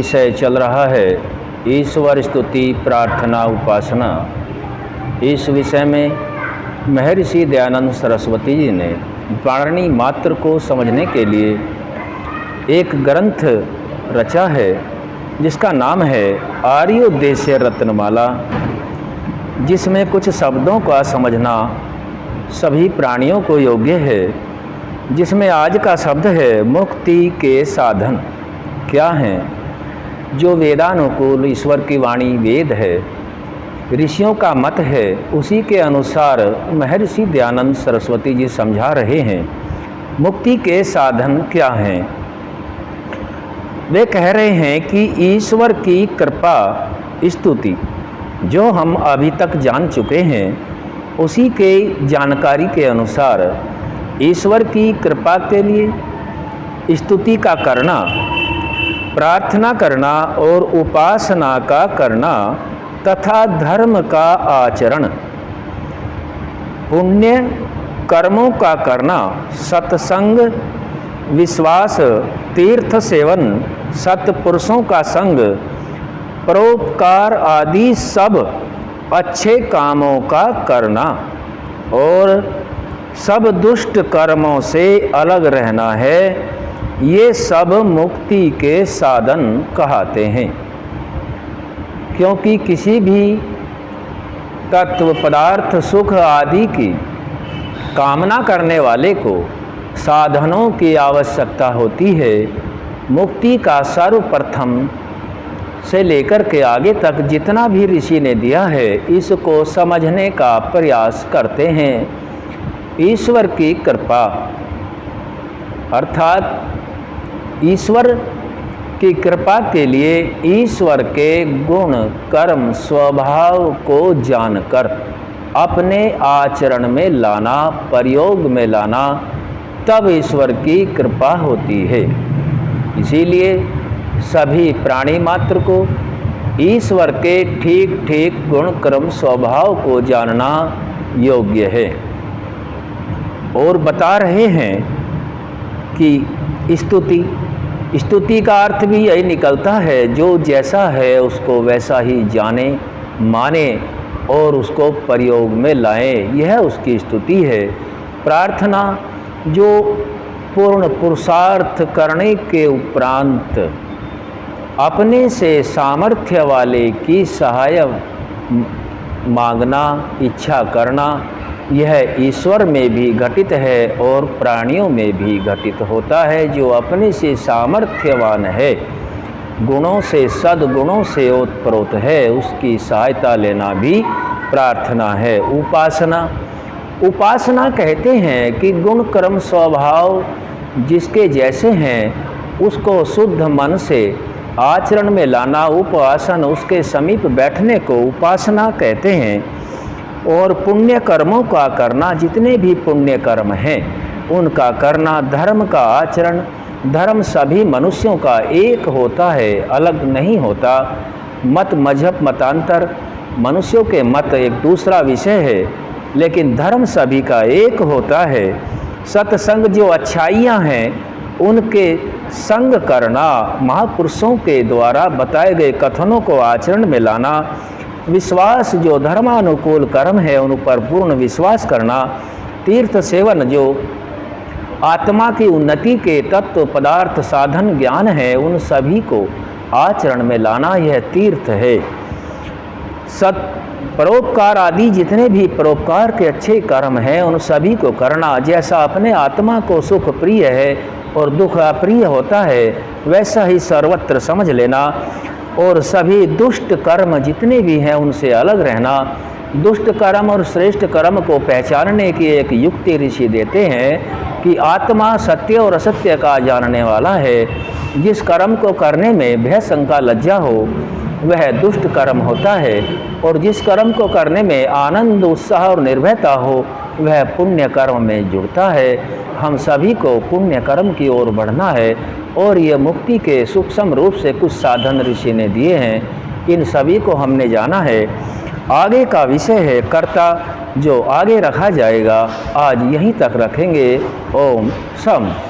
विषय चल रहा है ईश्वर स्तुति प्रार्थना उपासना। इस विषय में महर्षि दयानंद सरस्वती जी ने प्राणी मात्र को समझने के लिए एक ग्रंथ रचा है जिसका नाम है आर्योद्देश्य रत्नमाला, जिसमें कुछ शब्दों का समझना सभी प्राणियों को योग्य है। जिसमें आज का शब्द है मुक्ति के साधन क्या हैं, जो वेदानुकूल ईश्वर की वाणी वेद है, ऋषियों का मत है, उसी के अनुसार महर्षि दयानंद सरस्वती जी समझा रहे हैं। मुक्ति के साधन क्या हैं? वे कह रहे हैं कि ईश्वर की कृपा स्तुति जो हम अभी तक जान चुके हैं, उसी के जानकारी के अनुसार ईश्वर की कृपा के लिए स्तुति का करना, प्रार्थना करना और उपासना का करना तथा धर्म का आचरण, पुण्य कर्मों का करना, सत्संग, विश्वास, तीर्थ सेवन, सत्पुरुषों का संग, परोपकार आदि सब अच्छे कामों का करना और सब दुष्ट कर्मों से अलग रहना है, ये सब मुक्ति के साधन कहते हैं। क्योंकि किसी भी तत्व पदार्थ सुख आदि की कामना करने वाले को साधनों की आवश्यकता होती है। मुक्ति का सर्वप्रथम से लेकर के आगे तक जितना भी ऋषि ने दिया है, इसको समझने का प्रयास करते हैं। ईश्वर की कृपा अर्थात ईश्वर की कृपा के लिए ईश्वर के गुण कर्म स्वभाव को जानकर अपने आचरण में लाना, प्रयोग में लाना, तब ईश्वर की कृपा होती है। इसीलिए सभी प्राणी मात्र को ईश्वर के ठीक ठीक गुण कर्म स्वभाव को जानना योग्य है। और बता रहे हैं कि स्तुति का अर्थ भी यही निकलता है, जो जैसा है उसको वैसा ही जाने, माने और उसको प्रयोग में लाए, यह उसकी स्तुति है। प्रार्थना जो पूर्ण पुरुषार्थ करने के उपरांत अपने से सामर्थ्य वाले की सहायता मांगना, इच्छा करना, यह ईश्वर में भी घटित है और प्राणियों में भी घटित होता है। जो अपने से सामर्थ्यवान है, गुणों से सद्गुणों से ओतप्रोत है, उसकी सहायता लेना भी प्रार्थना है। उपासना कहते हैं कि गुण कर्म स्वभाव जिसके जैसे हैं उसको शुद्ध मन से आचरण में लाना, उपासन उसके समीप बैठने को उपासना कहते हैं। और पुण्य कर्मों का करना, जितने भी पुण्य कर्म हैं उनका करना, धर्म का आचरण, धर्म सभी मनुष्यों का एक होता है, अलग नहीं होता। मत मजहब मतांतर मनुष्यों के मत एक दूसरा विषय है, लेकिन धर्म सभी का एक होता है। सत्संग जो अच्छाइयाँ हैं उनके संग करना, महापुरुषों के द्वारा बताए गए कथनों को आचरण में लाना, विश्वास जो धर्मानुकूल कर्म है उन पर पूर्ण विश्वास करना, तीर्थ सेवन जो आत्मा की उन्नति के तत्व पदार्थ साधन ज्ञान है उन सभी को आचरण में लाना, यह तीर्थ है। परोपकार आदि जितने भी परोपकार के अच्छे कर्म हैं उन सभी को करना। जैसा अपने आत्मा को सुख प्रिय है और दुख अप्रिय होता है, वैसा ही सर्वत्र समझ लेना। और सभी दुष्ट कर्म जितने भी हैं उनसे अलग रहना। दुष्ट कर्म और श्रेष्ठ कर्म को पहचानने की एक युक्ति ऋषि देते हैं कि आत्मा सत्य और असत्य का जानने वाला है। जिस कर्म को करने में भय शंका लज्जा हो वह दुष्ट कर्म होता है, और जिस कर्म को करने में आनंद उत्साह और निर्भयता हो वह पुण्य कर्म में जुड़ता है। हम सभी को पुण्य कर्म की ओर बढ़ना है और ये मुक्ति के सूक्ष्म रूप से कुछ साधन ऋषि ने दिए हैं, इन सभी को हमने जाना है। आगे का विषय है कर्ता, जो आगे रखा जाएगा। आज यहीं तक रखेंगे। ओम सम।